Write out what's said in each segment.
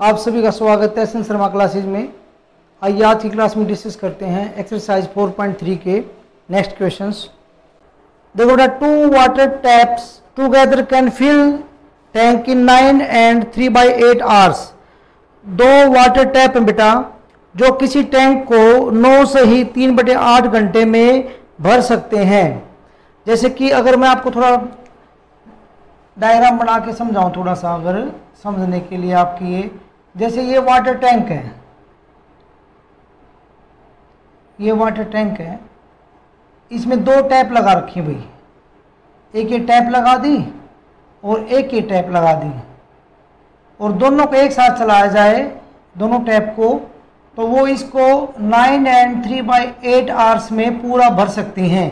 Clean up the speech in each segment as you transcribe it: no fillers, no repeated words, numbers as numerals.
आप सभी का स्वागत है एस.एन. शर्मा क्लासेज में। आइए आज की क्लास में डिस्कस करते हैं एक्सरसाइज 4.3 के नेक्स्ट क्वेश्चंस। देखो बेटा, 2 water taps together can fill tank in 9 and 3/8 hours. 2 water tap हैं बेटा जो किसी टैंक को 9 से ही 3/8 घंटे में भर सकते हैं। जैसे कि अगर मैं आपको थोड़ा डायग्राम बना के समझाऊं, थोड़ा सा अगर समझने के लिए आपकी, ये जैसे ये वाटर टैंक है, ये वाटर टैंक है, इसमें 2 टैप लगा रखी भाई। एक ये टैप लगा दी और एक ये टैप लगा दी, और दोनों को एक साथ चलाया जाए, दोनों टैप को, तो वो इसको 9 and 3/8 आवर्स में पूरा भर सकती हैं।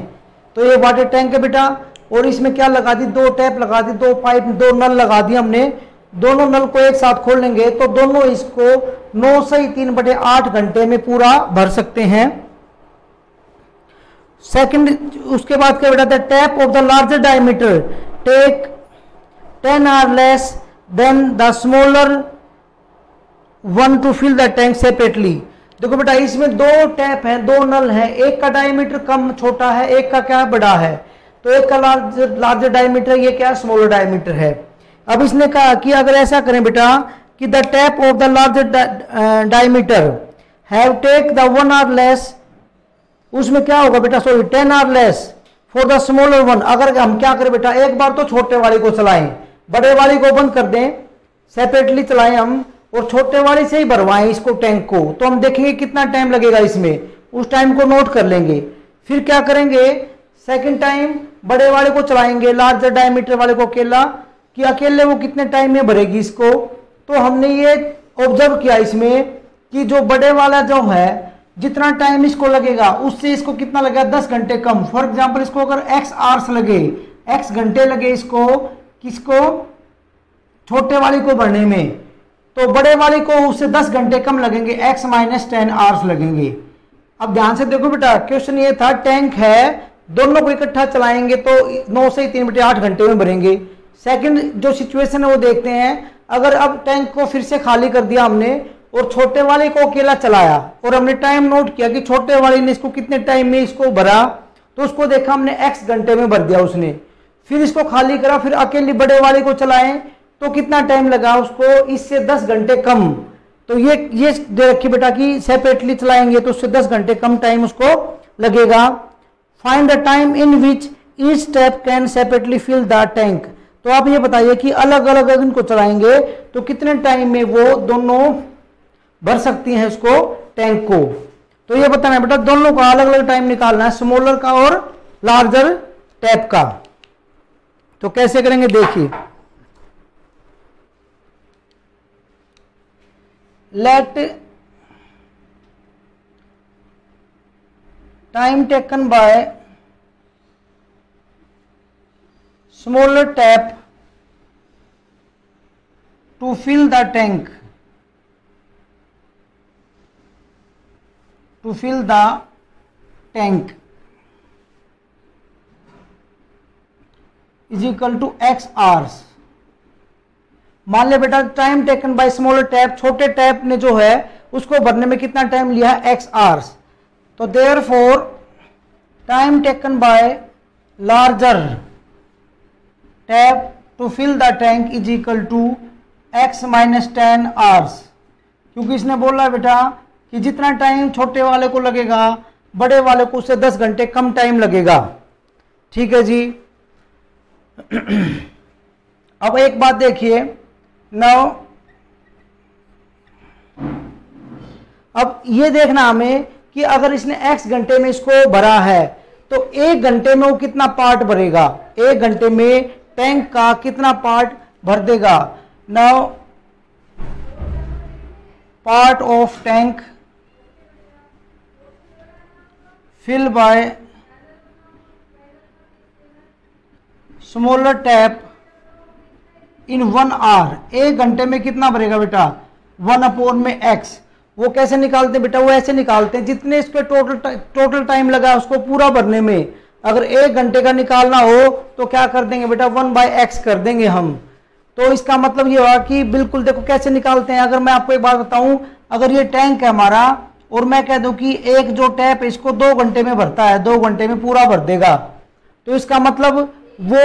तो ये वाटर टैंक है बेटा, और इसमें क्या लगा दी, 2 टैप लगा दी, 2 पाइप, 2 नल लगा दी हमने। दोनों नल को एक साथ खोल लेंगे तो दोनों इसको 9 से 3/8 घंटे में पूरा भर सकते हैं। सेकंड, उसके बाद क्या बेटा, the tap of the larger diameter take 10 hour less than the smaller one to fill the tank separately. देखो बेटा, इसमें 2 टैप हैं, 2 नल हैं, एक का डायमीटर कम छोटा है, एक का क्या बड़ा है, तो एक का लार्जर डायमीटर, ये क्या स्मॉलर डायमीटर है। अब इसने कहा कि अगर ऐसा करें बेटा कि the tap of the larger diameter have take the 1 hour less, उसमें क्या होगा बेटा, sorry 10 hour less for the smaller one. अगर हम क्या करें बेटा, एक बार तो छोटे वाली को चलाएं, बड़े वाली को बंद कर दें, सेपरेटली चलाएं हम, और छोटे वाली से ही भरवाएं इसको, टैंक को, तो हम देखेंगे कितना टाइम लगेगा इसमें, उस टाइम को नोट कर लेंगे। फिर क्या करेंगे, सेकंड टाइम बड़े वाले को चलाएंगे, लार्जर डायमीटर वाले को अकेला, कि अकेले वो कितने टाइम में भरेगी इसको। तो हमने ये ऑब्जर्व किया इसमें कि जो बड़े वाला जो है, जितना टाइम इसको लगेगा उससे इसको कितना लगेगा, 10 घंटे कम। फॉर एग्जांपल इसको अगर x आवर्स लगे, x घंटे लगे इसको, किसको, छोटे वाली को भरने में, तो बड़े वाली को उससे 10 घंटे कम लगेंगे, x - 10 आवर्स लगेंगे। अब ध्यान से देखो बेटा, क्वेश्चन ये था, टैंक है, दोनों को इकट्ठा चलाएंगे तो 9 से 3/8 घंटे में भरेंगे। सेकंड जो सिचुएशन है वो देखते हैं, अगर अब टैंक को फिर से खाली कर दिया हमने और छोटे वाले को अकेला चलाया, और हमने टाइम नोट किया कि छोटे वाले ने इसको कितने टाइम में इसको भरा, तो उसको देखा हमने x घंटे में भर दिया उसने। फिर इसको खाली करा, फिर अकेली बड़े वाले को चलाएं तो कितना टाइम लगा उसको, इससे 10 घंटे कम। तो ये दे रखी बेटा कि सेपरेटली चलाएंगे तो उससे 10 घंटे कम टाइम उसको लगेगा। Find the time in which each step can separately fill the tank. तो आप ये बताइए कि अलग अलग अगर इनको चलाएंगे तो कितने टाइम में वो दोनों भर सकती हैं उसको, टैंक को। तो ये बताना है बेटा, दोनों का अलग अलग टाइम निकालना है, स्मॉलर का और लार्जर टैप का। तो कैसे करेंगे देखिए, let time taken by smaller tap to fill the tank, is equal to x hours। मान ले बेटा, time taken by smaller tap, छोटे टैप ने जो है उसको भरने में कितना टाइम लिया है, x आवर्स। तो therefore time taken by larger tap to fill the tank is equal to x - 10 hours. क्योंकि इसने बोला बेटा कि जितना टाइम छोटे वाले को लगेगा, बड़े वाले को उससे 10 घंटे कम टाइम लगेगा। ठीक है जी। अब एक बात देखिए, नाउ अब ये देखना हमें कि अगर इसने x घंटे में इसको भरा है तो 1 घंटे में वो कितना पार्ट भरेगा, 1 घंटे में टैंक का कितना पार्ट भर देगा। Now part of tank fill by smaller tap in 1 hour, 1 घंटे में कितना भरेगा बेटा, 1/x। वो कैसे निकालते हैं बेटा, वो ऐसे निकालते हैं जितने इसके टोटल टाइम लगा उसको पूरा भरने में। अगर 1 घंटे का निकालना हो तो क्या कर देंगे बेटा, 1/x कर देंगे हम। तो इसका मतलब ये हुआ कि बिल्कुल देखो कैसे निकालते हैं। अगर मैं आपको एक बात बताऊं, अगर ये टैंक है हमारा और मैं कह दूं कि एक जो टैप इसको 2 घंटे में भरता है, 2 घंटे में पूरा भर देगा, तो इसका मतलब वो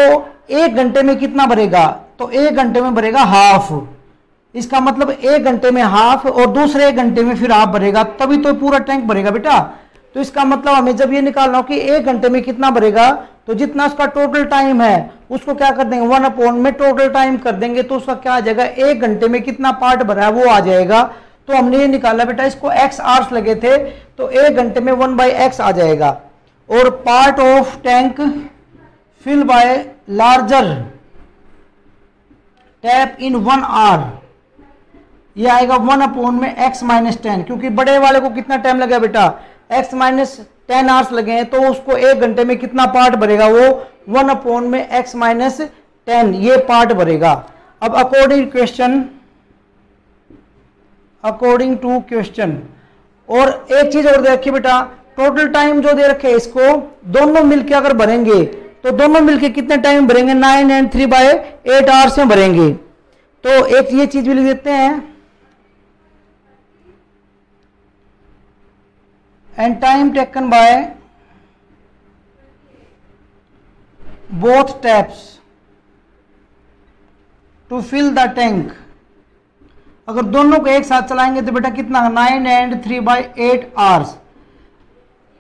1 घंटे में कितना भरेगा, तो 1 घंटे में भरेगा हाफ। इसका मतलब 1 घंटे में हाफ और दूसरे 1 घंटे में फिर हाफ भरेगा, तभी तो पूरा टैंक भरेगा बेटा। तो इसका मतलब हमें जब ये निकालना हो कि 1 घंटे में कितना भरेगा, तो जितना उसका टोटल टाइम है उसको क्या कर देंगे 1 में टोटल टाइम कर देंगे, तो उसका क्या आ जाएगा 1 घंटे में कितना पार्ट भरा है वो आ जाएगा। तो हमने ये निकाला बेटा, इसको x आवर्स लगे थे तो 1 घंटे में 1/x आ जाएगा। और part of tank fill by larger tap in 1 hour, ये आएगा 1 में x - 10, क्योंकि बड़े वाले को कितना टाइम लगा बेटा x - 10 आवर्स लगे हैं, तो उसको 1 घंटे में कितना पार्ट भरेगा, वो 1 में x - 10 ये पार्ट भरेगा। अब अकॉर्डिंग टू क्वेश्चन, और एक चीज और देखिए बेटा, टोटल टाइम जो दे रखे है इसको दोनों मिलके अगर भरेंगे तो दोनों मिलके कितने टाइम भरेंगे 9 and 3/8 आवर्स में भरेंगे। तो एक ये चीज भी लिख देते हैं, and time taken by both taps to fill the tank, अगर दोनों को एक साथ चलाएंगे तो बेटा कितना 9 and 3/8 आवर्स,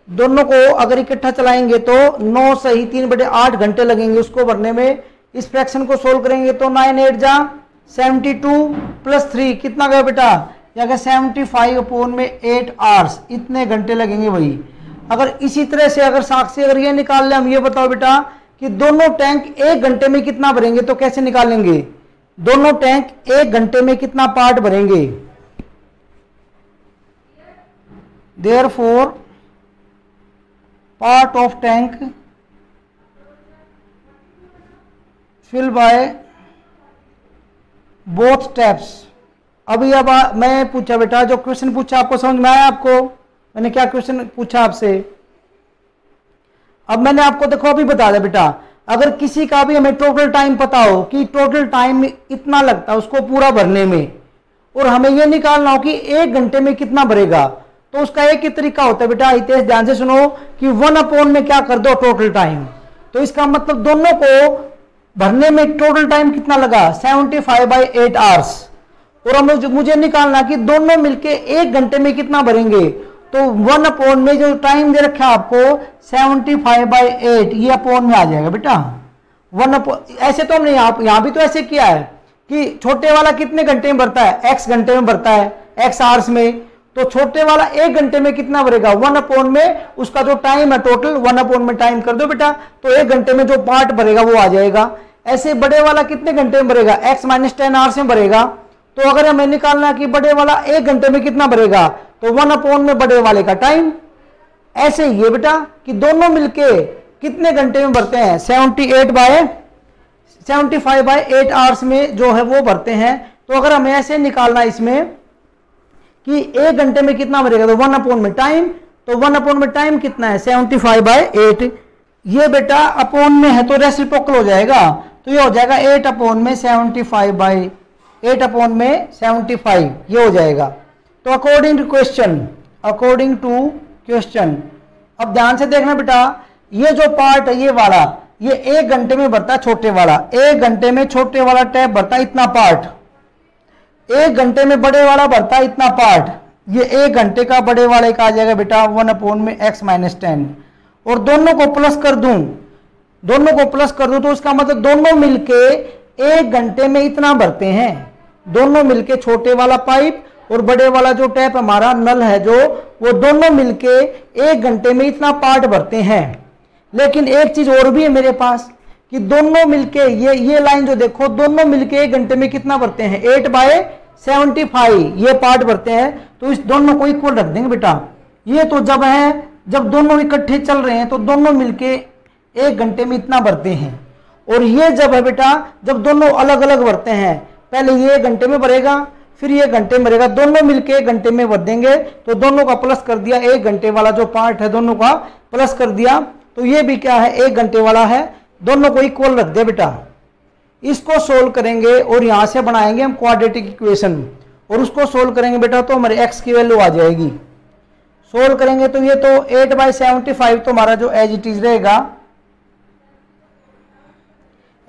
दोनों को अगर इकट्ठा चलाएंगे तो 9 सही 3/8 घंटे लगेंगे उसको भरने में। इस फ्रैक्शन को सोल्व करेंगे तो 9 8 जा 72 + 3 कितना गया बेटा, या 75/8 आवर्स, इतने घंटे लगेंगे वही। अगर इसी तरह से अगर साक्षी अगर ये निकाल ले, हम ये बताओ बेटा कि दोनों टैंक 1 घंटे में कितना भरेंगे, तो कैसे निकालेंगे, दोनों टैंक 1 घंटे में कितना पार्ट भरेंगे। Therefore part of tank fill by both taps. अभी अब मैं पूछा बेटा, जो क्वेश्चन पूछा आपको समझ में आया, आपको मैंने क्या क्वेश्चन पूछा आपसे। अब मैंने आपको देखो अभी बता दिया बेटा, अगर किसी का भी हमें टोटल टाइम पता हो कि टोटल टाइम इतना लगता है उसको पूरा भरने में, और हमें यह निकालना हो कि 1 घंटे में कितना भरेगा, तो उसका एक ही तरीका होता है बेटा, हितेश ध्यान से सुनो कि 1 में क्या कर दो टोटल टाइम। तो इसका मतलब दोनों को भरने में टोटल टाइम कितना लगा 75/8 आवर्स, और हम मुझे निकालना कि दोनों मिलके 1 घंटे में कितना भरेंगे, तो 1 में जो टाइम दे रखा है आपको 75/8 ये अपोन में आ जाएगा बेटा 1 ऐसे तो हमने यहाँ भी तो ऐसे किया है कि छोटे वाला कितने घंटे में भरता है, x घंटे में भरता है, x आवर्स में, तो छोटे वाला 1 घंटे में कितना भरेगा 1 में उसका जो टाइम है टोटल 1 में टाइम कर दो बेटा, तो 1 घंटे में जो पार्ट भरेगा वो आ जाएगा। ऐसे बड़े वाला कितने घंटे में भरेगा x - 10 आवर्स में भरेगा। तो अगर हमें निकालना कि बड़े वाला 1 घंटे में कितना भरेगा, तो 1 में बड़े वाले का टाइम। ऐसे ये बेटा कि दोनों मिलके कितने घंटे में भरते हैं 75/8 आवर्स में जो है वो भरते हैं। तो अगर हमें ऐसे निकालना इसमें कि 1 घंटे में कितना भरेगा, तो 1 में टाइम, तो 1 में टाइम कितना है 75/8, ये बेटा अपोन में है तो रेसिप्रोकल हो जाएगा, तो ये हो जाएगा 8 में 75 ये हो जाएगा। तो अकॉर्डिंग टू क्वेश्चन अब ध्यान से देखना बेटा, ये जो पार्ट है ये वाला ये 1 घंटे में भरता है छोटे वाला, 1 घंटे में छोटे वाला टैप भरता है इतना पार्ट, 1 घंटे में बड़े वाला भरता है इतना पार्ट, ये 1 घंटे का बड़े वाले का आ जाएगा बेटा 1 में x - 10, और दोनों को प्लस कर दूं तो उसका मतलब दोनों मिलके 1 घंटे में इतना भरते हैं, दोनों मिलके छोटे वाला पाइप और बड़े वाला जो टैप हमारा नल है जो, वो दोनों मिलके 1 घंटे में इतना पार्ट भरते हैं। लेकिन एक चीज और भी है मेरे पास कि दोनों मिलके ये लाइन जो देखो, दोनों मिलके 1 घंटे में कितना भरते हैं 8/75 ये पार्ट भरते हैं। तो इस दोनों को इक्वल रख देंगे बेटा। ये तो जब दोनों इकट्ठे चल रहे हैं तो दोनों मिलके 1 घंटे में इतना भरते हैं, और ये जब है बेटा जब दोनों अलग अलग भरते हैं, पहले ये 1 घंटे में भरेगा फिर ये घंटे में भरेगा, दोनों मिलके 1 घंटे में भर देंगे, तो दोनों का प्लस कर दिया, 1 घंटे वाला जो पार्ट है दोनों का प्लस कर दिया, तो ये भी क्या है 1 घंटे वाला है, दोनों को इक्वल रख दिया बेटा। इसको सोल्व करेंगे और यहां से बनाएंगे हम क्वाड्रेटिक इक्वेशन और उसको सोल्व करेंगे बेटा तो हमारे x की वैल्यू आ जाएगी। सोल्व करेंगे तो ये तो 8/75 तो हमारा जो एज इट इज रहेगा।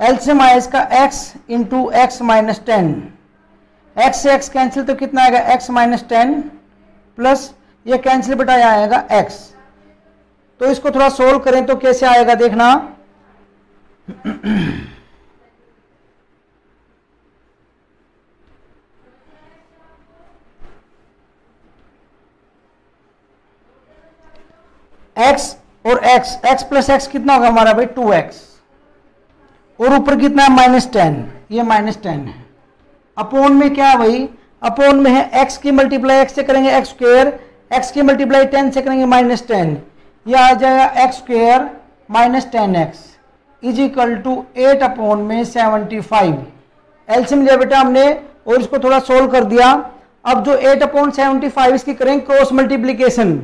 एलसीएम आया इसका x into x minus 10, x से x कैंसिल तो कितना आएगा x माइनस 10 प्लस ये कैंसिल बेटा आएगा x। तो इसको थोड़ा सोल्व करें तो कैसे आएगा देखना। x और x प्लस x कितना होगा हमारा भाई 2x और ऊपर कितना है -10, ये -10 है। अपोन में क्या है भाई, अपोन में है x की मल्टीप्लाई x से करेंगे x स्क्वायर, x की मल्टीप्लाई 10 से करेंगे -10, ये आ जाएगा x square minus 10x is equal to 8/75। LCM लिया बेटा हमने और इसको थोड़ा सोल्व कर दिया। अब जो 8/75 इसकी करेंगे क्रॉस मल्टीप्लीकेशन,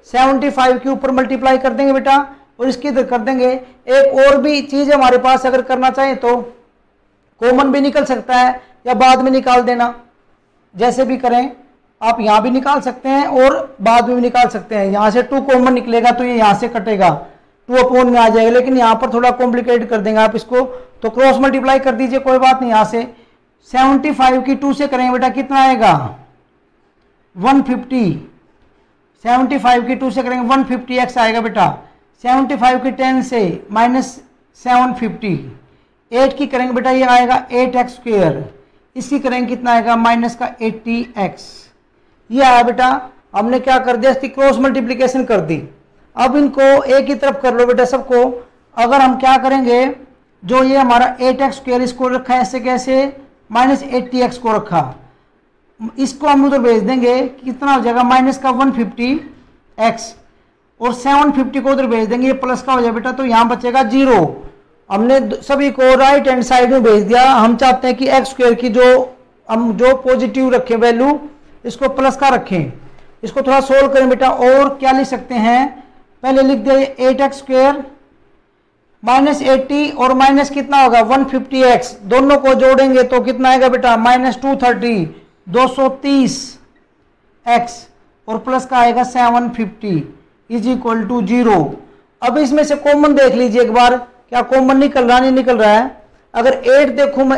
75 के ऊपर मल्टीप्लाई कर देंगे बेटा और इसकी इधर कर देंगे। एक और भी चीज है हमारे पास, अगर करना चाहें तो कॉमन भी निकल सकता है या बाद में निकाल देना, जैसे भी करें आप यहां भी निकाल सकते हैं और बाद में भी निकाल सकते हैं। यहां से 2 कॉमन निकलेगा तो ये यहां से कटेगा, 2 अपॉन में आ जाएगा, लेकिन यहां पर थोड़ा कॉम्प्लिकेट कर देंगे आप इसको, तो क्रॉस मल्टीप्लाई कर दीजिए, कोई बात नहीं। यहां से 75 की 2 से करेंगे बेटा कितना आएगा 150, 75 की 2 से करेंगे 150x आएगा बेटा। 75 की 10 से -750, 8 की करेंगे बेटा ये आएगा 8x स्क्वायर, इसकी करेंगे कितना आएगा माइनस का 80x। ये आया बेटा, हमने क्या कर दिया इसकी क्रॉस मल्टीप्लिकेशन कर दी। अब इनको एक ही तरफ कर लो बेटा सबको। अगर हम क्या करेंगे, जो ये हमारा 8x स्क्वायर इसको रखा है ऐसे कैसे -80x को रखा, इसको हम उधर भेज देंगे, कितना हो जाएगा माइनस का 150x और 750 को उधर भेज देंगे, ये प्लस का हो जाएगा बेटा, तो यहाँ बचेगा 0। हमने सभी को राइट हैंड साइड में भेज दिया। हम चाहते हैं कि एक्स स्क्वायर की हम जो पॉजिटिव रखें वैल्यू, इसको प्लस का रखें। इसको थोड़ा सोल्व करें बेटा, और क्या लिख सकते हैं, पहले लिख दिया 8x स्क्वायर -80 और माइनस कितना होगा 150x, दोनों को जोड़ेंगे तो कितना आएगा बेटा -230, 230x और प्लस का आएगा 750 इज इक्वल टू 0। अब इसमें से कॉमन देख लीजिए एक बार, क्या कॉमन निकल रहा नहीं निकल रहा है। अगर 8 देखूं मैं,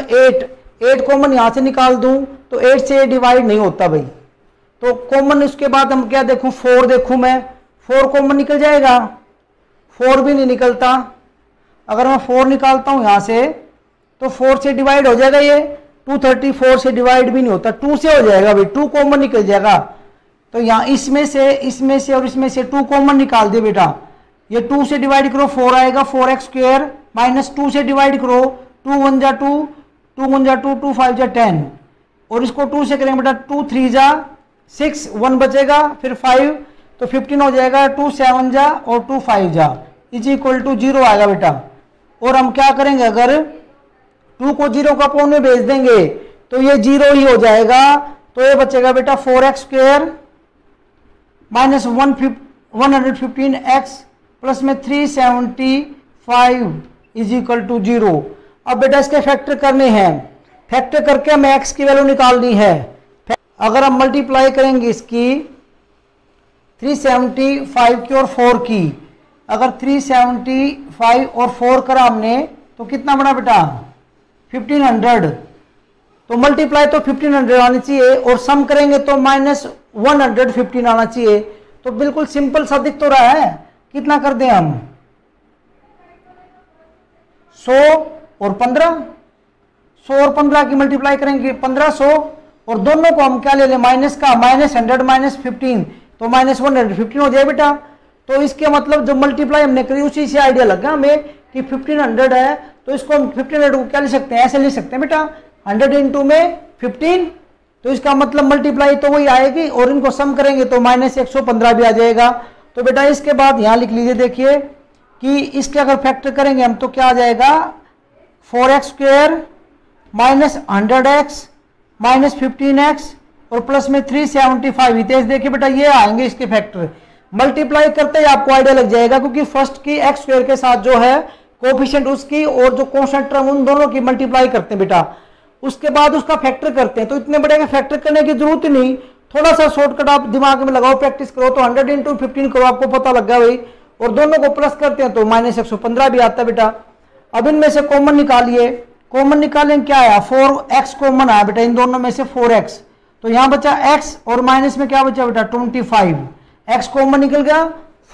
8 कॉमन यहां से निकाल दूं तो 8 से डिवाइड नहीं होता भाई, तो कॉमन इसके बाद हम क्या देखूं 4 देखूं मैं, 4 कॉमन निकल जाएगा, 4 भी नहीं निकलता। अगर मैं 4 निकालता हूं यहां से तो 4 से डिवाइड हो जाएगा, ये 234 से डिवाइड भी नहीं होता, 2 से हो जाएगा भाई, 2 कॉमन निकल जाएगा। तो यहाँ इसमें से और इसमें से 2 कॉमन निकाल दे बेटा, ये 2 से डिवाइड करो 4 आएगा, 4x स्क्वायर माइनस 2 से डिवाइड करो 2 1 जा 2, 2 1 जा 2, 2 5 जा 10 और इसको 2 से करेंगे बेटा 2 3 जा 6, 1 बचेगा फिर 5 तो 15 हो जाएगा, 2 7 जा और 2 5 जा इज इक्वल टू 0 आएगा बेटा। और हम क्या करेंगे, अगर 2 को 0 का अपॉन में भेज देंगे तो ये 0 ही हो जाएगा, तो ये बचेगा बेटा 4x square minus 115x plus में 375 इज इक्वल टू 0। अब बेटा इसके फैक्टर करने हैं, फैक्टर करके हमें x की वैल्यू निकालनी है। अगर हम मल्टीप्लाई करेंगे इसकी 375 की और 4 की, अगर 375 और 4 करा हमने तो कितना बना बेटा 1500, तो मल्टीप्लाई तो 1500 आनी चाहिए और सम करेंगे तो -115 आना चाहिए। तो बिल्कुल सिंपल सा दिख तो रहा है, कितना कर दें हम 100 और 15, 100 और 15 की मल्टीप्लाई करेंगे 1500 और दोनों को हम क्या ले लें माइनस का, -100 -15 तो -115 हो जाए बेटा। तो इसके मतलब जो मल्टीप्लाई हमने करी उसी से आइडिया लगा हमें कि 1500 है, तो इसको हम 1500 को क्या ले सकते हैं, ऐसे ले सकते हैं बेटा 100 इंटू में 15, तो इसका मतलब मल्टीप्लाई तो वही आएगी और इनको सम करेंगे तो -115 भी आ जाएगा। तो बेटा इसके बाद यहाँ लिख लीजिए, देखिए कि इसके अगर फैक्टर करेंगे हम तो क्या आ जाएगा 4x square minus 100x minus 15x और प्लस में 375। तेज देखिए बेटा ये आएंगे इसके फैक्टर, मल्टीप्लाई करते ही आपको आइडिया लग जाएगा, क्योंकि फर्स्ट की x स्क्वायर के साथ जो है कोफिशिएंट उसकी और जो कांस्टेंट टर्म उन दोनों की मल्टीप्लाई करते हैं बेटा, उसके बाद उसका फैक्टर करते हैं। तो इतने बड़े का फैक्टर करने की जरूरत ही नहीं, थोड़ा सा शॉर्टकट आप दिमाग में लगाओ, प्रैक्टिस करो तो 100 इंटू 15 करो, आपको पता लग गया भाई। और दोनों को प्लस करते हैं तो -115 भी आता है बेटा। अब इनमें से कॉमन निकालिए, कॉमन निकालें, क्या आया 4x कॉमन आया बेटा, इन दोनों में से 4x, तो यहां बचा x और माइनस में क्या बचा बेटा 25, x कॉमन निकल गया,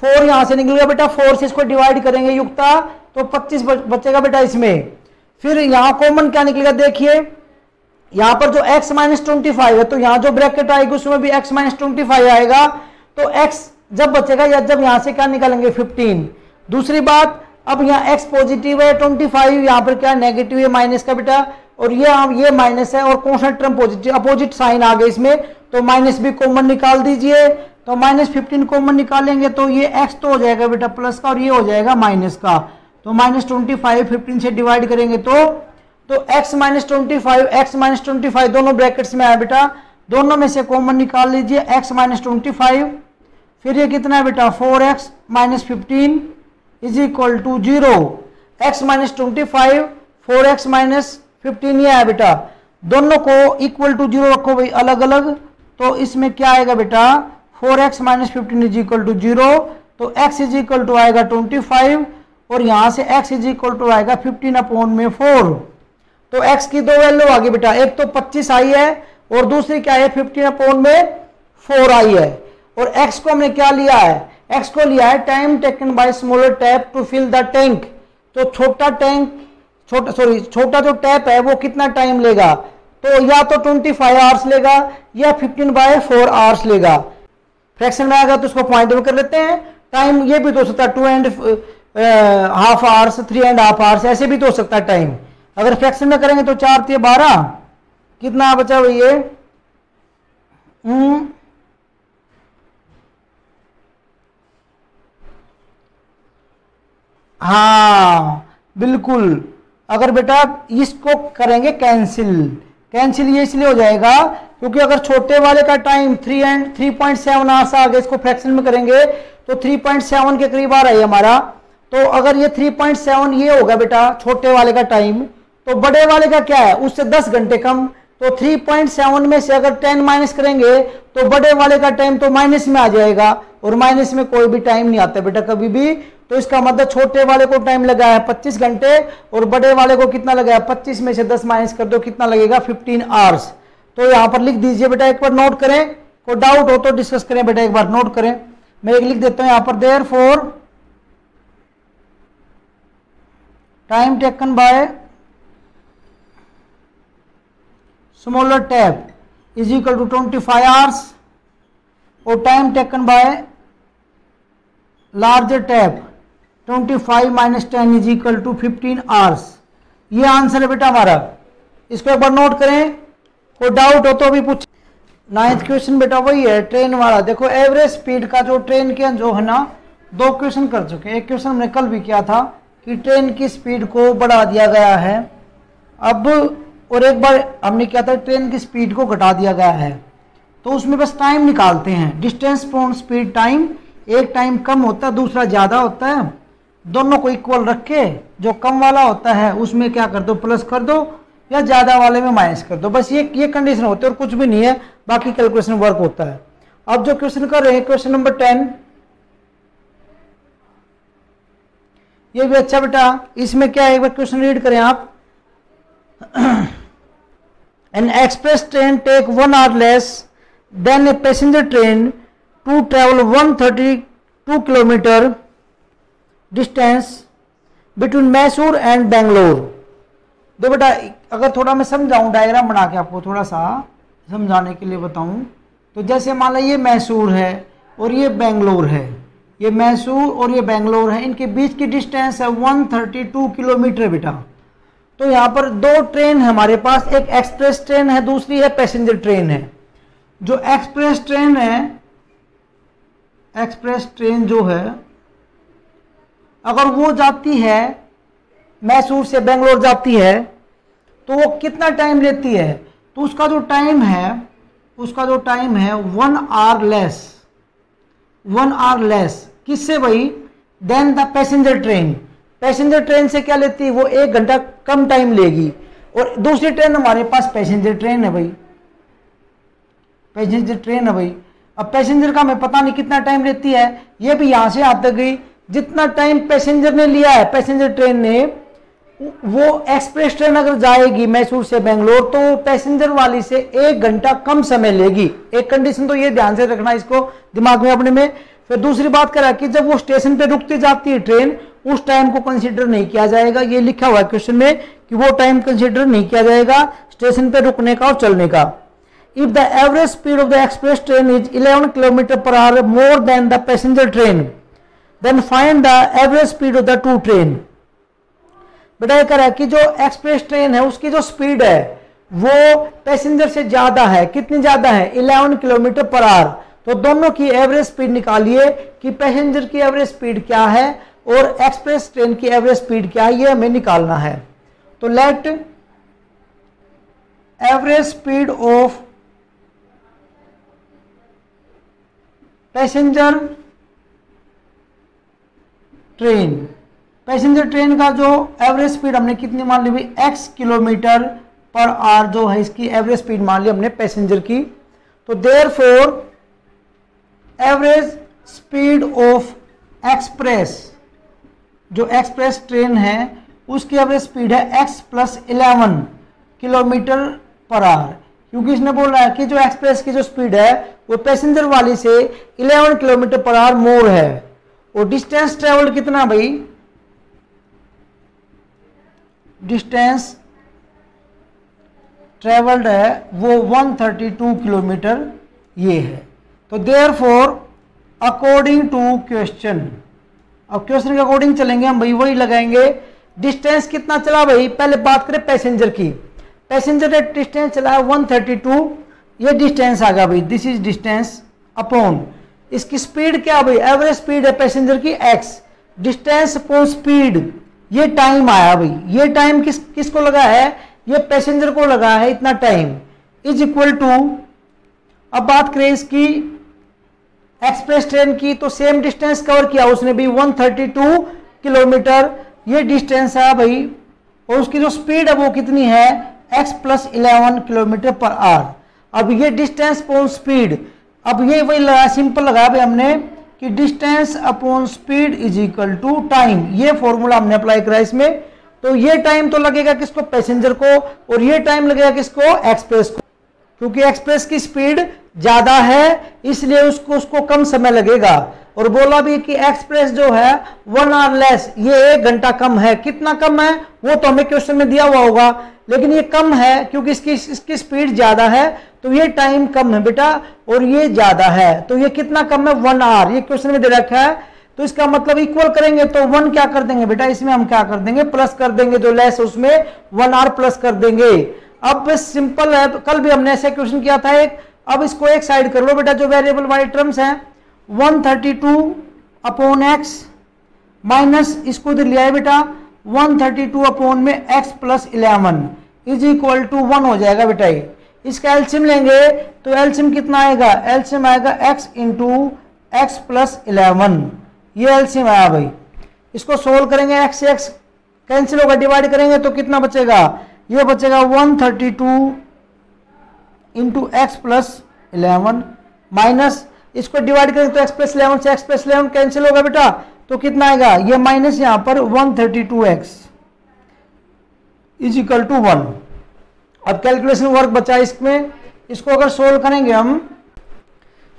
4 यहां से निकल गया बेटा, 4 से इसको डिवाइड करेंगे युक्ता तो 25 बचेगा बेटा इसमें। फिर यहां कॉमन क्या निकलेगा देखिए, यहां पर जो x -25 है तो यहां जो ब्रैकेट आएगी उसमें भी x -25 आएगा, तो x जब बचेगा या जब यहां से क्या निकालेंगे 15। दूसरी बात, अब यहाँ x पॉजिटिव है, 25 यहाँ पर क्या नेगेटिव है माइनस का बेटा, और ये माइनस है और constant term positive, opposite sign आ गए इसमें, तो माइनस भी कॉमन निकाल दीजिए, तो -15 कॉमन निकालेंगे तो ये x तो हो जाएगा बेटा प्लस का और ये हो जाएगा माइनस का, तो -25 15 से डिवाइड करेंगे तो x -25 दोनों ब्रैकेट्स में आया बेटा, दोनों में से कॉमन निकाल लीजिए x -25, फिर ये कितना है बेटा 4x -15 is equal to 0, x -25 4x -15 ये है बेटा, दोनों को इक्वल टू 0 रखो भाई अलग अलग, तो इसमें क्या आएगा बेटा 4x -15 इज इक्वल टू 0, तो x इज इक्वल टू आएगा 25 और यहां से x इज इक्वल टू आएगा 15/4, तो x की दो वैल्यू आ गई बेटा, एक तो 25 आई है और दूसरी क्या है 15/4 आई है, और x को हमने क्या लिया है, x को लिया है time taken by smaller tap to fill the tank, तो छोटा जो टैप है वो कितना टाइम लेगा, तो या तो 25 आवर्स लेगा या 15/4 आवर्स लेगा। फ्रैक्शन में आएगा तो उसको पॉइंट में कर लेते हैं, टाइम ये भी तो हो सकता है 2.5 आवर्स 3.5 आवर्स ऐसे भी तो हो सकता है टाइम। अगर फ्रैक्शन में करेंगे तो 4 × 12 कितना बचा भाई ये हाँ बिल्कुल, अगर बेटा इसको करेंगे कैंसिल ये इसलिए हो जाएगा क्योंकि अगर छोटे वाले का टाइम 3.7 आवर्स आ गया, इसको फ्रैक्शन में करेंगे तो 3.7 के करीब आ रहा है हमारा, तो अगर ये 3.7 ये होगा बेटा छोटे वाले का टाइम, तो बड़े वाले का क्या है उससे 10 घंटे कम, तो 3.7 में से अगर 10 माइनस करेंगे तो बड़े वाले का टाइम तो माइनस में आ जाएगा, और माइनस में कोई भी टाइम नहीं आता बेटा कभी भी, तो इसका मतलब छोटे वाले को टाइम लगा है 25 घंटे और बड़े वाले को कितना लगा है 25 में से 10 माइनस कर दो कितना लगेगा 15 आवर्स। तो यहाँ पर लिख दीजिए बेटा, एक बार नोट करें, कोई डाउट हो तो डिस्कस करें बेटा, एक बार नोट करें, मैं एक लिख देता हूं यहाँ पर, therefore time taken by smaller tap is equal to 25 hours और time taken by larger tap 25 - 10 is equal to 15 hours. ये आंसर है बेटा हमारा, इसको एक बार नोट करें, कोई डाउट हो तो भी पूछ। 9th क्वेश्चन बेटा वही है ट्रेन वाला, देखो एवरेज स्पीड का जो ट्रेन के जो है ना 2 क्वेश्चन कर चुके हैं, एक क्वेश्चन हमने कल भी किया था कि ट्रेन की स्पीड को बढ़ा दिया गया है, अब और एक बार हमने किया था ट्रेन की स्पीड को घटा दिया गया है, तो उसमें बस टाइम निकालते हैं, डिस्टेंस फ्रॉम स्पीड टाइम, एक टाइम कम होता है दूसरा ज़्यादा होता है, दोनों को इक्वल रख के जो कम वाला होता है उसमें क्या कर दो प्लस कर दो या ज़्यादा वाले में माइनस कर दो, बस ये कंडीशन होती है और कुछ भी नहीं है, बाकी कैलकुलेशन वर्क होता है। अब जो क्वेश्चन कर रहे हैं क्वेश्चन नंबर 10, ये भी अच्छा बेटा, इसमें क्या है एक बार क्वेश्चन रीड करें आप। An express train take 1 hour less than a passenger train to travel 132 kilometer distance between Mysore and Bangalore. दो बेटा अगर थोड़ा मैं समझाऊं डायग्राम बना के आपको थोड़ा सा समझाने के लिए बताऊं, तो जैसे मान लो ये मैसूर है और ये बेंगलोर है, ये मैसूर और ये बेंगलोर है, इनके बीच की डिस्टेंस है 132 किलोमीटर बेटा। तो यहाँ पर 2 ट्रेन है हमारे पास, एक एक्सप्रेस ट्रेन है दूसरी है पैसेंजर ट्रेन है। जो एक्सप्रेस ट्रेन है, एक्सप्रेस ट्रेन जो है अगर वो जाती है मैसूर से बेंगलोर जाती है तो वो कितना टाइम लेती है, तो उसका जो टाइम है 1 आवर लेस किससे भाई than the passenger train. Passenger train से क्या लेती है, वो 1 घंटा कम टाइम लेगी। और दूसरी ट्रेन हमारे पास पैसेंजर ट्रेन है भाई, पैसेंजर ट्रेन है भाई। अब पैसेंजर का हमें पता नहीं कितना टाइम लेती है, ये भी यहाँ से यहाँ तक गई। जितना टाइम पैसेंजर ने लिया है पैसेंजर ट्रेन ने, वो एक्सप्रेस ट्रेन अगर जाएगी मैसूर से बेंगलोर तो पैसेंजर वाली से 1 घंटा कम समय लेगी। एक कंडीशन तो ये ध्यान से रखना, इसको दिमाग में अपने में। फिर दूसरी बात करा कि जब वो स्टेशन पे रुकती जाती है ट्रेन, उस टाइम को कंसीडर नहीं किया जाएगा। ये लिखा हुआ है क्वेश्चन में कि वो टाइम कंसीडर नहीं किया जाएगा स्टेशन पे रुकने का और चलने का। If the average speed of the express train is 11 kilometre per hour more than the passenger train, then find the average speed of the two train. बेटा ये कह रहा है कि जो एक्सप्रेस ट्रेन है उसकी जो स्पीड है वो पैसेंजर से ज्यादा है। कितनी ज्यादा है, 11 किलोमीटर पर आवर। तो दोनों की एवरेज स्पीड निकालिए कि पैसेंजर की एवरेज स्पीड क्या है और एक्सप्रेस ट्रेन की एवरेज स्पीड क्या है, ये हमें निकालना है। तो let average speed of passenger train, passenger train का जो एवरेज स्पीड हमने कितनी मान ली भाई, x किलोमीटर पर आवर जो है इसकी एवरेज स्पीड मान ली हमने पैसेंजर की। तो therefore average speed of express, जो एक्सप्रेस ट्रेन है उसकी एवरेज स्पीड है x + 11 किलोमीटर पर आवर, क्योंकि इसने बोल रहा है कि जो एक्सप्रेस की जो स्पीड है वो पैसेंजर वाली से 11 किलोमीटर पर आवर मोर है। और डिस्टेंस ट्रेवल्ड कितना भाई, डिस्टेंस ट्रेवल्ड है वो 132 किलोमीटर ये है। तो देयरफॉर अकॉर्डिंग टू क्वेश्चन, अब क्वेश्चन के अकॉर्डिंग चलेंगे हम भाई, वही लगाएंगे। डिस्टेंस कितना चला भाई, पहले बात करें पैसेंजर की। पैसेंजर ने डिस्टेंस चला है 132, ये डिस्टेंस आ गया भाई, दिस इज डिस्टेंस अपॉन इसकी स्पीड क्या भाई, एवरेज स्पीड है पैसेंजर की x, डिस्टेंस अपॉन स्पीड, ये टाइम आया भाई। ये टाइम किसको लगा है, ये पैसेंजर को लगा है इतना टाइम, इज इक्वल टू, अब बात करें इसकी एक्सप्रेस ट्रेन की, तो सेम डिस्टेंस कवर किया उसने भी 132 किलोमीटर, ये डिस्टेंस है भाई। और उसकी जो स्पीड है वो कितनी है, x + 11 किलोमीटर पर आवर। अब ये डिस्टेंस अपॉन स्पीड, अब ये वही लगा, सिंपल लगा भाई हमने कि distance upon speed is equal to time, ये फॉर्मूला हमने अप्लाई करा इसमें। तो ये टाइम तो लगेगा किसको, पैसेंजर को, और ये टाइम लगेगा किसको, एक्सप्रेस को, क्योंकि एक्सप्रेस की स्पीड ज्यादा है इसलिए उसको कम समय लगेगा। और बोला भी कि एक्सप्रेस जो है 1 आवर लेस, ये 1 घंटा कम है। कितना कम है वो तो हमें क्वेश्चन में दिया हुआ होगा, लेकिन ये कम है क्योंकि इसकी स्पीड ज्यादा है, तो ये टाइम कम है बेटा, और ये ज्यादा है, तो ये कितना कम है, 1 आवर, ये क्वेश्चन में दे रखा है। तो इसका मतलब इक्वल करेंगे तो 1 क्या कर देंगे बेटा, इसमें हम क्या कर देंगे, प्लस कर देंगे, जो लेस है उसमें 1 आवर प्लस कर देंगे। अब सिंपल है, कल भी हमने ऐसे क्वेश्चन किया था एक। अब इसको एक साइड कर लो बेटा, जो वेरिएबल वाली टर्म्स हैं 132 अपॉन x माइनस इसको इधर लिया है बेटा 132 अपॉन में x + 11 इज इक्वल टू 1 हो जाएगा बेटा। ये इसका एलसीएम लेंगे तो एलसीएम कितना आएगा, एलसीएम आएगा x × x + 11, ये एलसीएम आया भाई। इसको सोल्व करेंगे, x से x कैंसिल होगा, डिवाइड करेंगे तो कितना बचेगा, ये बचेगा 132 × x + 11 माइनस इसको डिवाइड करेंगे तो x + 11 से x + 11 कैंसिल होगा बेटा, तो कितना आएगा, ये माइनस यहां पर 132x इज इक्वल टू 1। अब कैलकुलेशन वर्क बचा इसमें, इसको अगर सोल्व करेंगे हम,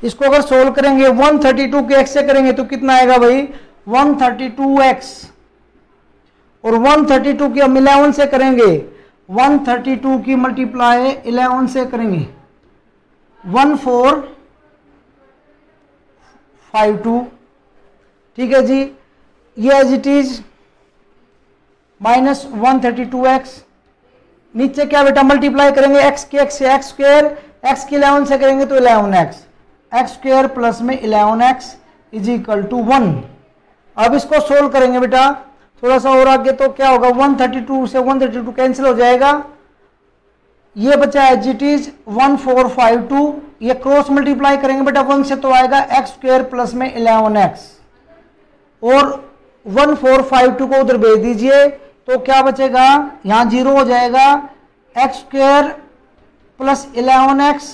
इसको अगर सोल्व करेंगे 132 के x से करेंगे तो कितना आएगा भाई 132x, और 132 की हम 11 से करेंगे, 132 की मल्टीप्लाई 11 से करेंगे 1452, ठीक है जी। ये as it is minus 132x, नीचे क्या बेटा मल्टीप्लाई करेंगे x के x से x स्क्वायर, x की 11 से करेंगे तो 11x, x स्क्वायर प्लस में 11x इज इक्वल टू 1। अब इसको सोल्व करेंगे बेटा, थोड़ा सा और आगे तो क्या होगा, 132 से 132 कैंसिल हो जाएगा, ये बचा एज इट इज 1452, ये क्रॉस मल्टीप्लाई करेंगे बेटा 1 से तो आएगा x स्क्वायर प्लस में 11x, और 1452 को उधर भेज दीजिए, तो क्या बचेगा, यहाँ 0 हो जाएगा, x square plus 11x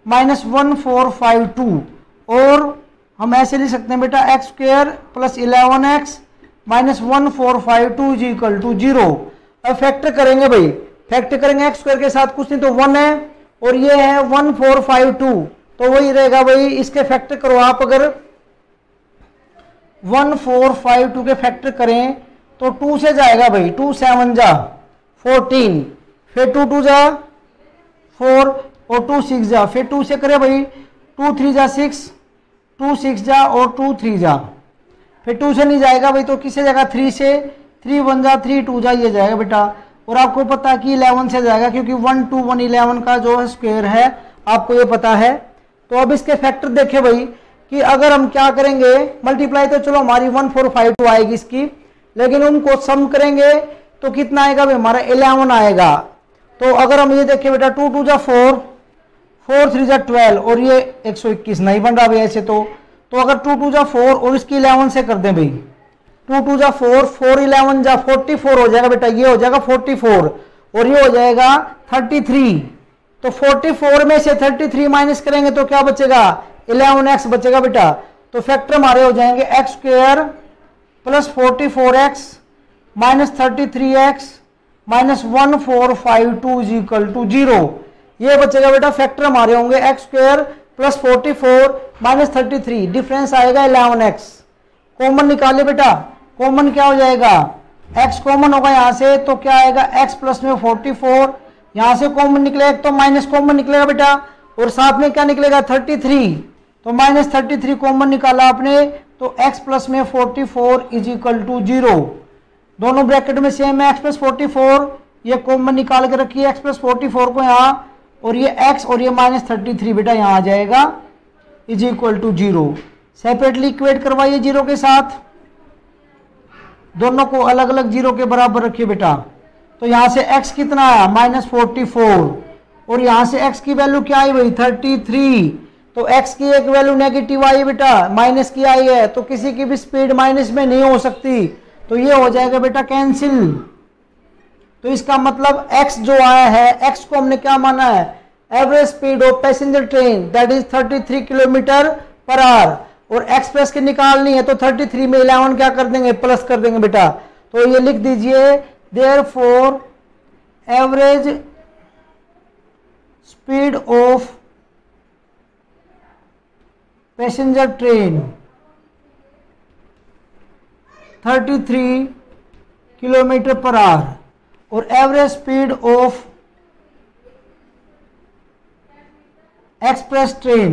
minus 1452, और हम ऐसे लिख सकते हैं बेटा X square plus 11x minus 1452 is equal to 0। अब फैक्टर करेंगे भाई, फैक्टर करेंगे एक्स स्क्वायर के साथ, कुछ नहीं तो 1 है, और ये है 1452, तो वही रहेगा भाई। इसके फैक्टर करो आप, अगर 1452 के फैक्टर करें तो 2 से जाएगा भाई, 2 7 जा 14, फिर 2 2 जा 4 और 2 6 जा, फिर 2 से करे भाई 2 3 जा 6, 2 6 जा और 2 3 जा, फिर 2 से नहीं जाएगा भाई, तो किससे जाएगा 3 से, 3 1 जा 3 2 जा, ये जाएगा बेटा। और आपको पता है कि 11 से जाएगा, क्योंकि 1 2 1 11 का जो स्क्वायर है आपको ये पता है। तो अब इसके फैक्टर देखे भाई कि अगर हम क्या करेंगे, मल्टीप्लाई तो चलो हमारी 1452 आएगी इसकी, लेकिन उनको सम करेंगे तो कितना आएगा भाई, हमारा 11 आएगा। तो अगर हम ये देखें बेटा 2 2 जा 4, 4 3 जा 12, और ये 121 नहीं बन रहा भाई ऐसे, तो अगर 2 2 जा 4 और इसकी 11 से कर दें भाई, 2 2 जा 4, 4 11 जा 44 हो जाएगा बेटा, ये हो जाएगा 44, और ये हो जाएगा 33। तो 44 में से 33 माइनस करेंगे तो क्या बचेगा, 11x बचेगा बेटा। तो फैक्टर हमारे हो जाएंगे X square plus 44x minus 33x minus 1452 is equal to 0। ये बचेगा बेटा, फैक्टर हमारे होंगे X square plus 44 minus 33, difference आएगा 11x। कॉमन निकाले बेटा, कॉमन क्या हो जाएगा, x कॉमन होगा यहाँ से, तो क्या आएगा x प्लस में 44, यहाँ से कॉमन निकलेगा, एक तो माइनस कॉमन निकलेगा बेटा, और साथ में क्या निकलेगा 33, तो माइनस 33 कॉमन निकाला आपने, तो x प्लस में 44 इज इक्वल टू 0। दोनों ब्रैकेट में सेम है, x प्लस 44, ये कॉमन निकाल के रखिए x प्लस 44 को यहाँ, और ये x और ये माइनस 33 बेटा यहाँ आ जाएगा is equal to 0। Separately equate करवाइए 0 के साथ, दोनों को अलग अलग 0 के बराबर रखिए बेटा। तो यहाँ से x कितना आया, माइनस 44, और यहाँ से x की वैल्यू क्या आई भाई 33, तो x की एक वैल्यू नेगेटिव आई बेटा, माइनस की आई है, तो किसी की भी स्पीड माइनस में नहीं हो सकती, तो ये हो जाएगा बेटा कैंसिल। तो इसका मतलब x जो आया है, x को हमने क्या माना है, average speed of passenger train that is 33 kilometre per hour, और एक्सप्रेस की निकालनी है, तो 33 में 11 क्या कर देंगे, प्लस कर देंगे बेटा। तो ये लिख दीजिए, therefore average speed of passenger train 33 kilometre per hour, और average speed of express train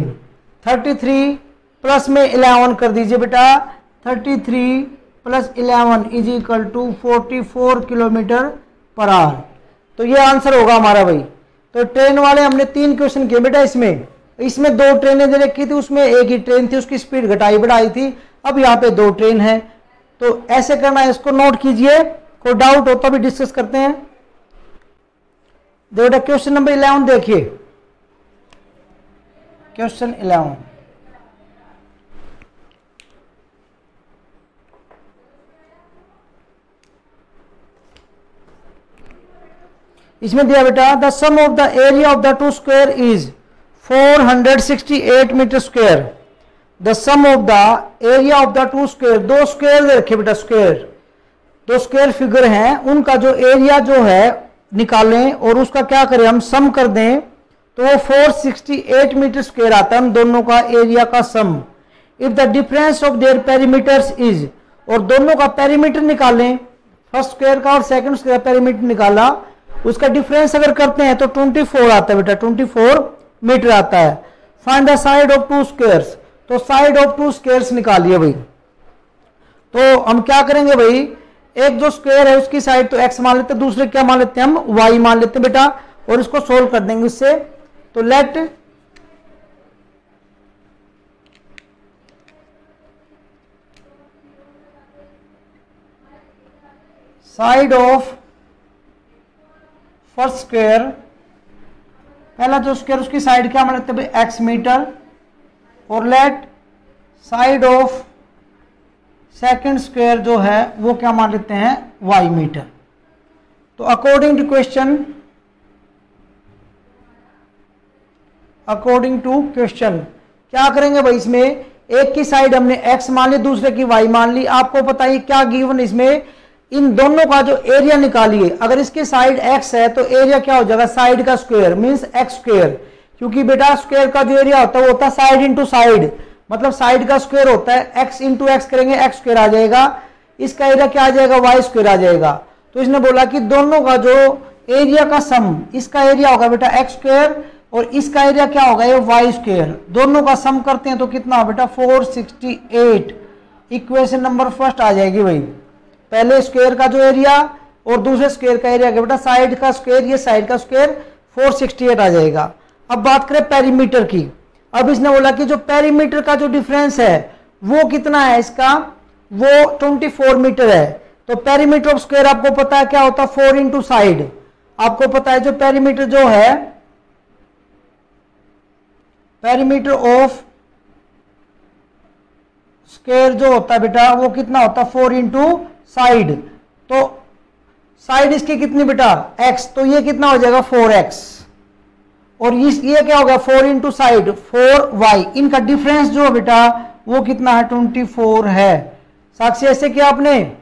33 plus में 11 कर दीजिए बेटा, 33 plus 11 is equal to 44 kilometre per hour. तो ये आंसर होगा हमारा भाई। तो ट्रेन वाले हमने 3 क्वेश्चन किए बेटा, इसमें 2 ट्रेनें दे रखी थी, उसमें एक ही ट्रेन थी, उसकी स्पीड घटाई बढ़ाई थी, अब यहाँ पे 2 ट्रेन है। तो ऐसे करना है, इसको नोट कीजिए, कोई डाउट हो तो भी डिस्कस करते हैं। बेटा क्वेश्चन नंबर 11 देखिए, क्वेश्चन 11 इसमें दिया बेटा, the sum of the area of the 2 square is 468 metre square. The sum of the area of the 2 square, 2 square दे रखे बेटा, स्क्वायर 2 स्क्वायर फिगर हैं, उनका जो एरिया जो है निकालें, और उसका क्या करें हम सम कर दें, तो वो 468 मीटर स्क्वायर आता है, हम दोनों का एरिया का sum. If the difference of their perimeters is, और दोनों का पेरीमीटर निकालें, फर्स्ट स्क्वायर का और सेकंड स्क्वायर पेरीमीटर निकाला, उसका डिफरेंस अगर करते हैं तो 24 आता है बेटा, 24 मीटर आता है। Find the side of 2 squares, तो साइड ऑफ 2 स्क्वायर्स निकालिए भाई। तो हम क्या करेंगे भाई, एक जो स्क्वायर है उसकी साइड तो x मान लेते हैं, दूसरे क्या मान लेते हैं हम y मान लेते हैं बेटा, और इसको सोल्व कर देंगे इससे। तो let side of first square, पहला जो स्क्वायर उसकी साइड क्या मान लेते हैं भाई x मीटर, और let side of second square जो है वो क्या मान लेते हैं, y मीटर। तो अकॉर्डिंग टू क्वेश्चन क्या करेंगे भाई, इसमें एक की साइड हमने x मान ली, दूसरे की y मान ली। आपको पता है क्या गिवन, इसमें इन दोनों का जो एरिया निकालिए, अगर इसकी साइड x है तो एरिया क्या हो जाएगा, साइड का स्क्वायर मींस x स्क्वायर, क्योंकि बेटा स्क्वायर का जो एरिया होता है वो होता है साइड इंटू साइड, मतलब साइड का स्क्वायर होता है, x इंटू एक्स करेंगे x स्क्वायर आ जाएगा, इसका एरिया क्या आ जाएगा, y स्क्वायर आ जाएगा। तो इसने बोला कि दोनों का जो एरिया का सम, इसका एरिया होगा बेटा x स्क्वायर और इसका एरिया क्या होगा, ये y स्क्वायर, दोनों का सम करते हैं तो कितना बेटा 468। इक्वेशन नंबर फर्स्ट आ जाएगी भाई, पहले स्क्वायर का जो एरिया और दूसरे स्क्वायर का एरिया बेटा साइड का स्क्वायर, ये साइड का स्क्वायर 468 आ जाएगा। अब बात करें पेरीमीटर की। अब इसने बोला कि जो पेरीमीटर का जो डिफरेंस है वो कितना है, इसका वो 24 मीटर है। तो पेरीमीटर ऑफ स्क्वायर आपको पता है क्या होता है, 4 इंटू साइड। आपको पता है जो पेरीमीटर जो है, पेरीमीटर ऑफ स्क्वायर जो होता है बेटा वो कितना होता है, 4 इंटू साइड। तो साइड इसकी कितनी बेटा x, तो ये कितना हो जाएगा 4x, और ये क्या होगा 4 इंटू साइड 4y। इनका डिफरेंस जो बेटा वो कितना है 24 है। साक्षी ऐसे किया आपने।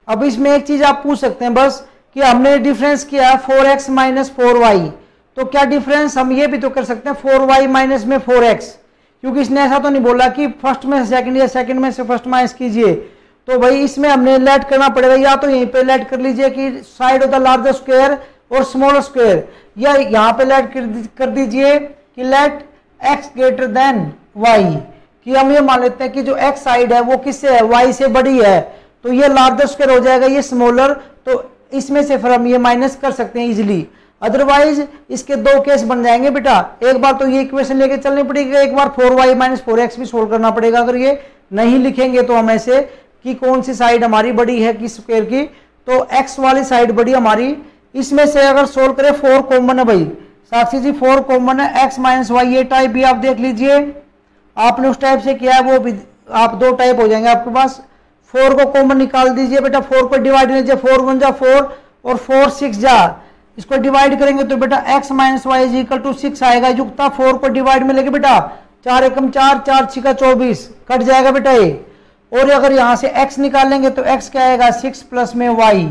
अब इसमें एक चीज आप पूछ सकते हैं बस कि हमने डिफरेंस किया है 4x माइनस 4y, तो क्या डिफरेंस हम ये भी तो कर सकते हैं 4y माइनस में 4x, क्योंकि इसने ऐसा तो नहीं बोला कि फर्स्ट में सेकंड या सेकंड में से फर्स्ट माइनस कीजिए। तो भाई इसमें हमने लेट करना पड़ेगा, या तो यहीं पे लेट कर लीजिए कि side of the larger square और स्मॉलर स्क्वायर, या यहाँ पे लेट कर दीजिए कि let x greater than y, कि हम ये मान लेते हैं कि जो x साइड है वो किससे है, y से बड़ी है, तो ये लार्जर स्क्वायर हो जाएगा, ये स्मॉलर, तो इसमें से फिर हम ये माइनस कर सकते हैं इजिली। अदरवाइज इसके दो केस बन जाएंगे बेटा, एक बार तो ये इक्वेशन लेके चलनी पड़ेगी, एक बार 4y माइनस 4x भी सोल्व करना पड़ेगा। अगर ये नहीं लिखेंगे तो हम ऐसे कि कौन सी साइड हमारी बड़ी है किस स्क्वायर की, तो x वाली साइड बड़ी हमारी। इसमें से अगर सोल्व करें 4 कॉमन है भाई, साक्षी जी 4 कॉमन है, x माइनस वाई, ये टाइप भी आप देख लीजिए, आपने उस टाइप से किया है वो भी, आप दो टाइप हो जाएंगे आपके पास। 4 को कॉमन निकाल दीजिए बेटा, 4 को डिवाइड कीजिए, 4 1 जा 4 और 4 6 जा, इसको डिवाइड करेंगे तो बेटा x minus Y is equal to 6 आएगा युक्ता। 4 को डिवाइड में लेके बेटा 4 एकम 4, 4 6 24 कट जाएगा बेटा ये, और अगर यहां से x निकालेंगे तो x क्या आएगा 6 प्लस में y,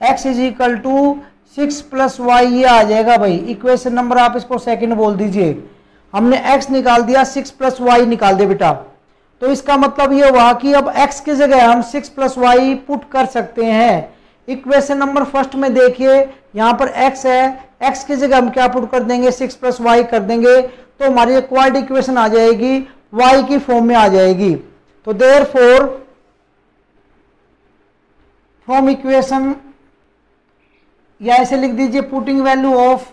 x is equal to 6 plus Y, ये आ जाएगा भाई इक्वेशन नंबर, आप इसको सेकंड बोल दीजिए। हमने x निकाल दिया, 6 प्लस वाई निकाल दे बेटा, तो इसका मतलब ये हुआ कि अब x की जगह हम 6 प्लस वाई पुट कर सकते हैं। इक्वेशन नंबर फर्स्ट में देखिए यहाँ पर x है, x की जगह हम क्या पुट कर देंगे 6 प्लस वाई कर देंगे, तो हमारी क्वाड्रेटिक इक्वेशन आ जाएगी y की फॉर्म में आ जाएगी। तो देयरफॉर फ्रॉम इक्वेशन, या ऐसे लिख दीजिए putting value of,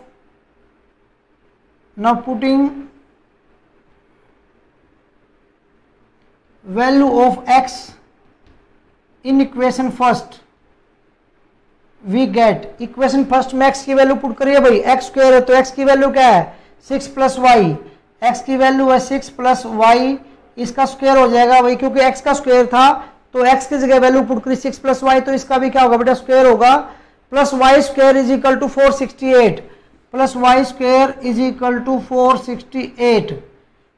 now putting value of x in equation first we get, equation first में x की वैल्यू पुट करिए भाई, x स्क्वायर है तो x की वैल्यू क्या है 6 प्लस वाई, x की वैल्यू है 6 प्लस वाई, इसका स्क्वायर हो जाएगा भाई, क्योंकि x का स्क्वायर था तो x की जगह वैल्यू पुट करी 6 प्लस वाई, तो इसका भी क्या होगा बेटा स्क्वायर होगा, plus y square is equal to 468, plus y square is equal to 468।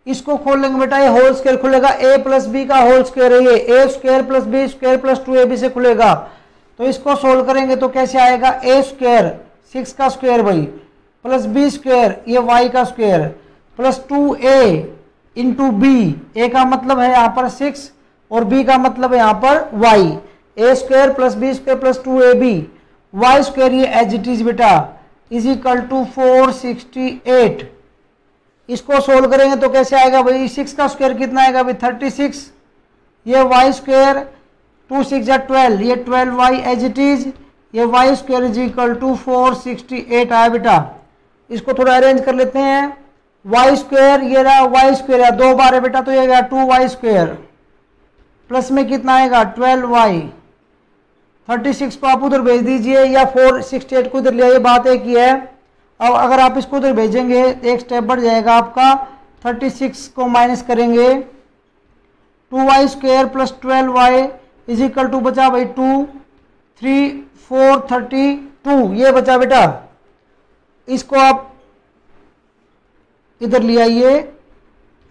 इसको खोल लेंगे बेटा, ये होल स्क्वायर खुलेगा, a प्लस बी का होल स्क्वायर है ये, a square plus b square plus 2ab से खुलेगा। तो इसको सोल्व करेंगे तो कैसे आएगा, a स्क्वायर 6 का स्क्वायर भाई प्लस बी स्क्वायर ये y का square plus 2a into b, a का मतलब है यहाँ पर 6 और b का मतलब है यहाँ पर y, a square plus b square plus 2ab, y square ये एज इट इज बेटा इज इक्वल टू 468। इसको सोल्व करेंगे तो कैसे आएगा भाई, 6 का स्क्वायर कितना आएगा भाई 36, ये y स्क्वायर 2 6 जा 12, ये 12y एज इट इज, ये y square is equal to 468 आया बेटा। इसको थोड़ा अरेंज कर लेते हैं, y स्क्वायर ये रहा, y स्क्वायर है 2 बार है बेटा, तो ये गया 2y स्क्वायर प्लस में कितना आएगा 12y, 36 को आप उधर भेज दीजिए या 468 को इधर ले आइए, बात एक ही है। अब अगर आप इसको उधर भेजेंगे एक स्टेप बढ़ जाएगा आपका, 36 को माइनस करेंगे 2y square plus 12y is equal to बचा भाई 2 3 4 32 ये बचा बेटा। इसको आप इधर ले आइए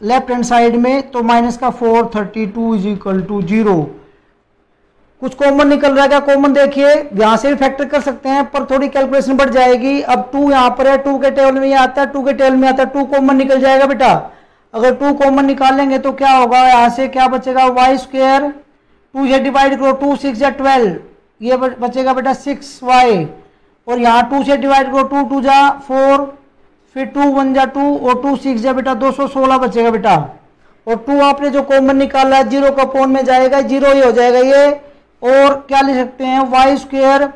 लेफ्ट हैंड साइड में, तो माइनस का 4 32 इज इक्वल टू 0। कुछ कॉमन निकल रहा है क्या? कॉमन देखिए, यहां से भी फैक्टर कर सकते हैं पर थोड़ी कैलकुलेशन बढ़ जाएगी। अब 2 यहां पर है, 2 के टेबल में ये आता है, 2 के टेबल में आता है, 2 कॉमन निकल जाएगा बेटा। अगर 2 कॉमन निकालेंगे तो क्या होगा, यहां से क्या बचेगा, वाई स्क्वायर 2 से डिवाइड करो, 2 6 या 12 ये बचेगा बेटा 6y, और यहाँ 2 से डिवाइड करो, 2 2 जा 4, फिर 2 1 जा 2 और 2 6 जा बेटा 216 बचेगा बेटा। और 2 आपने जो कॉमन निकाला है 0 का पॉन में जाएगा, 0 ही हो जाएगा ये। और क्या लिख सकते हैं, y square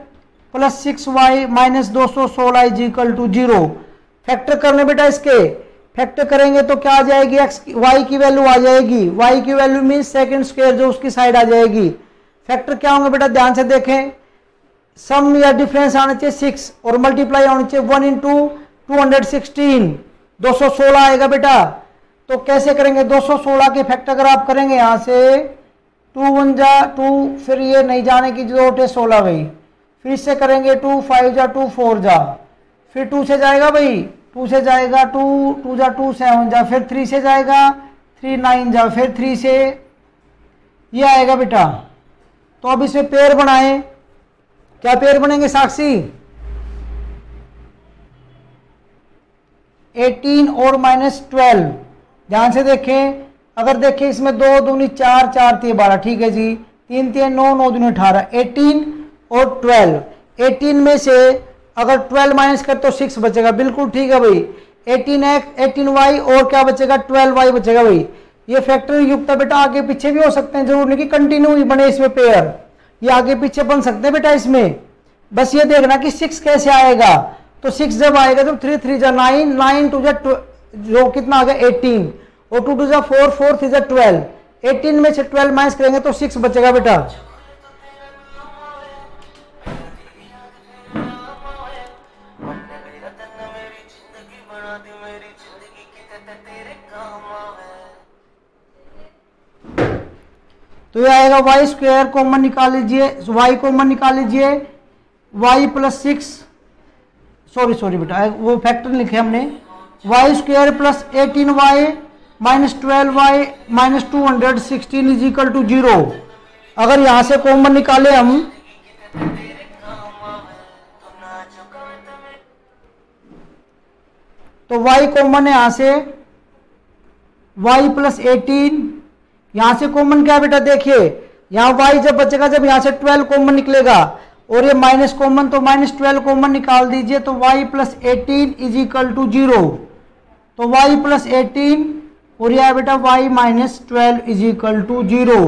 plus 6y minus 216 is equal to 0। Factor करने बेटा, इसके फैक्टर करेंगे तो क्या आ जाएगी, एक्स वाई की वैल्यू आ जाएगी, वाई की वैल्यू मीन सेकंड स्क्वायर जो उसकी साइड आ जाएगी। फैक्टर क्या होंगे बेटा, ध्यान से देखें, सम या डिफरेंस आना चाहिए 6 और मल्टीप्लाई होनी चाहिए 1 इंटू 216 216 आएगा बेटा। तो कैसे करेंगे, 216 के फैक्टर अगर आप करेंगे यहां से 2 1 जा 2, फिर ये नहीं जाने की जरूरत है 16 भाई, फिर इससे करेंगे 2 5 जा 2 4 जा, फिर 2 से जाएगा भाई, 2 से जाएगा 2 2 जा 2 7 जा, फिर 3 से जाएगा 3 9 जा, फिर 3 से ये आएगा बेटा। तो अब इसमें पेयर बनाए, क्या पेयर बनेंगे साक्षी, 18 और माइनस 12। ध्यान से देखें, अगर देखें इसमें 2 दूनी 4 4 3 12, ठीक है जी, 3 3 9 9 दूनी 18, 18 और 12। 18 में से अगर 12 माइनस कर तो 6 बचेगा, बिल्कुल ठीक है भाई। 18x 18y और क्या बचेगा 12y बचेगा भाई। ये फैक्टर युक्त बेटा आगे पीछे भी हो सकते हैं, जरूर नहीं कि कंटिन्यू ही बने इसमें पेयर, ये आगे पीछे बन सकते हैं बेटा इसमें। बस ये देखना कि 6 कैसे आएगा, तो 6 जब आएगा तो 3 3 जा 9 9 2 जा जो कितना आ गया 18 और 2 2 जा 4 4 3 जा 12। 18 में से 12 माइनस करेंगे तो 6 बचेगा बेटा। तो ये आएगा वाई स्क्वायर कॉमन निकाल लीजिए, वाई कॉमन निकाल लीजिए, वाई प्लस 6 सॉरी बेटा वो फैक्टर लिखे हमने, y square plus 18y minus 12y minus 216 is equal to 0। अगर यहां से कॉमन निकाले हम तो y कॉमन है यहां से, y प्लस 18, यहां से कॉमन क्या है बेटा, देखिए यहां y जब बचेगा जब यहां से 12 कॉमन निकलेगा, और ये माइनस कॉमन तो माइनस 12 कॉमन निकाल दीजिए, तो y plus 18 is equal to 0। तो y प्लस 18 और यह बेटा y minus 12 is equal to 0।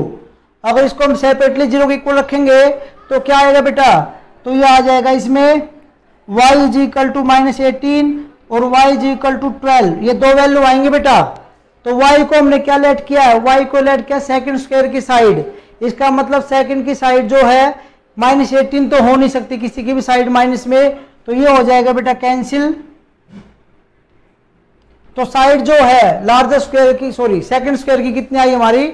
अगर इसको हम सेपरेटली 0 के इक्वल रखेंगे तो क्या आएगा बेटा, तो ये आ जाएगा इसमें y is equal to minus 18 और y इज इक्वल टू 12, ये दो वैल्यू आएंगे बेटा। तो y को हमने क्या लेट किया है, y को लेट किया सेकंड स्क्वायर की साइड, इसका मतलब सेकंड की साइड जो है माइनस 18 तो हो नहीं सकती किसी की भी साइड माइनस में, तो ये हो जाएगा बेटा कैंसिल। तो साइड जो है लार्जर स्क्वायर की सॉरी सेकंड स्क्वायर की कितनी आई हमारी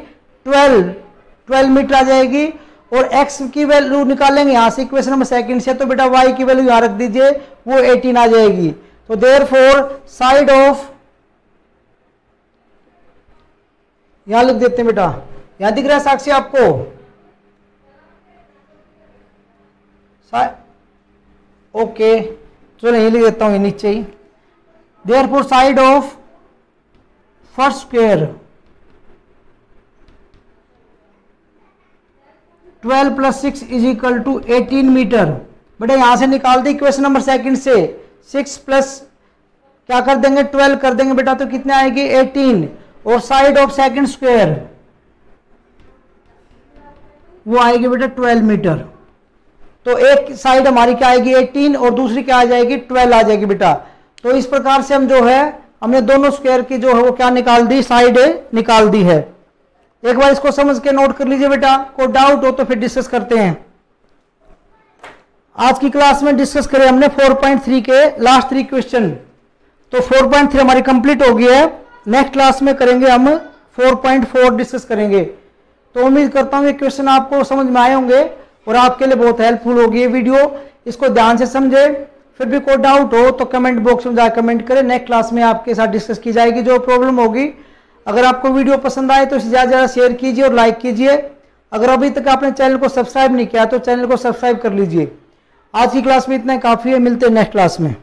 12 मीटर आ जाएगी, और x की वैल्यू निकालेंगे यहां से इक्वेशन नंबर सेकंड से, तो बेटा y की वैल्यू यहां रख दीजिए वो 18 आ जाएगी। तो देयरफॉर साइड ऑफ, यहां लिख देते हैं बेटा, यहां दिख रहा है साक्षी आपको, ओके चलो यही लिख देता हूं ये नीचे ही। Therefore side of first square 12 plus 6 is equal to 18 metre. बेटा यहां से निकाल दी इक्वेशन नंबर सेकंड से, 6 प्लस क्या कर देंगे 12 कर देंगे बेटा, तो कितने आएगी 18, और साइड ऑफ सेकंड स्क्वायर वो आएगी बेटा 12 मीटर। तो एक साइड हमारी क्या आएगी 18 और दूसरी क्या आ जाएगी 12 आ जाएगी बेटा। तो इस प्रकार से हम जो है हमने दोनों स्क्वायर की जो है वो क्या निकाल दी, साइड निकाल दी है। एक बार इसको समझ के नोट कर लीजिए बेटा, कोई डाउट हो तो फिर डिस्कस करते हैं। आज की क्लास में डिस्कस करें हमने 4.3 के लास्ट 3 क्वेश्चन, तो 4.3 हमारी कंप्लीट हो गई है। नेक्स्ट क्लास में करेंगे हम 4.4 डिस्कस करेंगे। तो उम्मीद करता हूँ ये क्वेश्चन आपको समझ में आए होंगे और आपके लिए बहुत हेल्पफुल होगी ये वीडियो। इसको ध्यान से समझे, फिर भी कोई डाउट हो तो कमेंट बॉक्स में जाकर कमेंट करें। नेक्स्ट क्लास में आपके साथ डिस्कस की जाएगी जो प्रॉब्लम होगी। अगर आपको वीडियो पसंद आए तो इसे ज़्यादा से ज़्यादा शेयर कीजिए और लाइक कीजिए। अगर अभी तक आपने चैनल को सब्सक्राइब नहीं किया तो चैनल को सब्सक्राइब कर लीजिए। आज की क्लास में इतना काफ़ी है, मिलते हैं नेक्स्ट क्लास में।